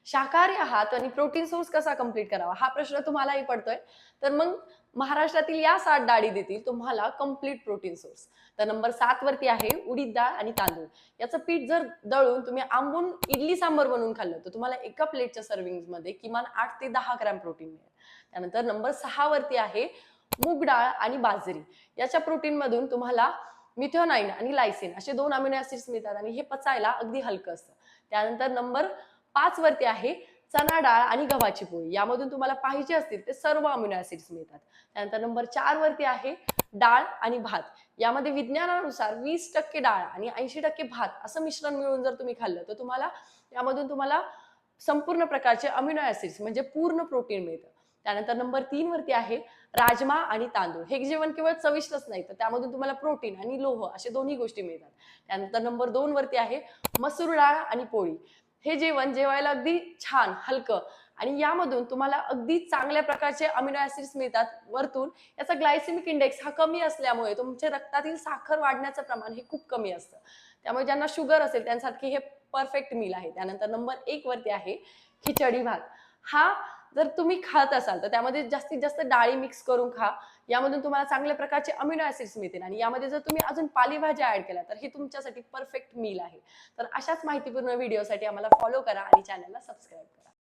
शाकाहारी आहात आणि प्रोटीन सोर्स कसा कंप्लीट करावा हा प्रश्न तुम्हालाही पडतोय. तर मग महाराष्ट्रातील या 7 डाळी देतील तुम्हाला कंप्लीट प्रोटीन सोर्स. तर नंबर 7 वरती आहे उडीद डाळ आणि तांदूळ. याचं पीठ जर दळून तुम्ही आंबून इडली सांबर बनवून खाल्लं तर तुम्हाला एका प्लेटच्या सर्व्हिंगमध्ये किमान 8 ते 10 ग्रॅम प्रोटीन मिळेल. त्यानंतर नंबर 6 वरती आहे मूग डाळ आणि बाजरी. याच्या प्रोटीन मधून तुम्हाला मिथेनाइन आणि लायसिन असे 2 अमिनो ऍसिड्स मिळतात आणि हे पचायला अगदी हलकं असतं. त्यानंतर नंबर 5 वरती आहे चणा डाळ आणि गव्हाची पोळी. यामधून तुम्हाला पाहिजे असतील ते सर्व अमिनो ऍसिड्स मिळतात. त्यानंतर नंबर 4 वरती आहे डाळ आणि भात. यामध्ये विज्ञानानुसार 20% डाळ आणि 80% भात असं मिश्रण मिळून जर तुम्ही खाल्लं तर यामधून तुम्हाला संपूर्ण प्रकारचे अमिनो ऍसिड्स म्हणजे पूर्ण प्रोटीन मिळतं. त्यानंतर नंबर 3 वरती आहे राजमा आणि तांदूळ. हे जेवण केवळ चविष्टच नाही तर त्यामधून तुम्हाला प्रोटीन आणि लोह अशा दोन्ही गोष्टी मिळतात. त्यानंतर नंबर 2 वरती आहे मसूर डाळ आणि पोळी. हे जेवण जेवायला अगदी छान, हलकं आणि यामधून तुम्हाला अगदी चांगल्या प्रकारचे अमिनो ऍसिड्स मिळतात. वरतून याचा ग्लायसेमिक इंडेक्स हा कमी असल्यामुळे तुमच्या रक्तातील साखर वाढण्याचं प्रमाण हे खूप कमी असतं. त्यामुळे ज्यांना शुगर असेल त्यांसाठी हे परफेक्ट मील आहे. त्यानंतर नंबर 1 वरती आहे खिचडी भात. हा जर तुम्ही खात असाल तर त्यामध्ये जास्तीत जास्त डाळी मिक्स करून खा. यामधून तुम्हाला चांगल्या प्रकारचे अमिनो ऍसिड्स मिळतील आणि यामध्ये जर तुम्ही अजून पालेभाज्या ऍड केल्या तर हे तुमच्यासाठी परफेक्ट मील आहे. तर अशाच माहितीपूर्ण व्हिडिओसाठी आम्हाला फॉलो करा आणि चॅनलला सबस्क्राईब करा.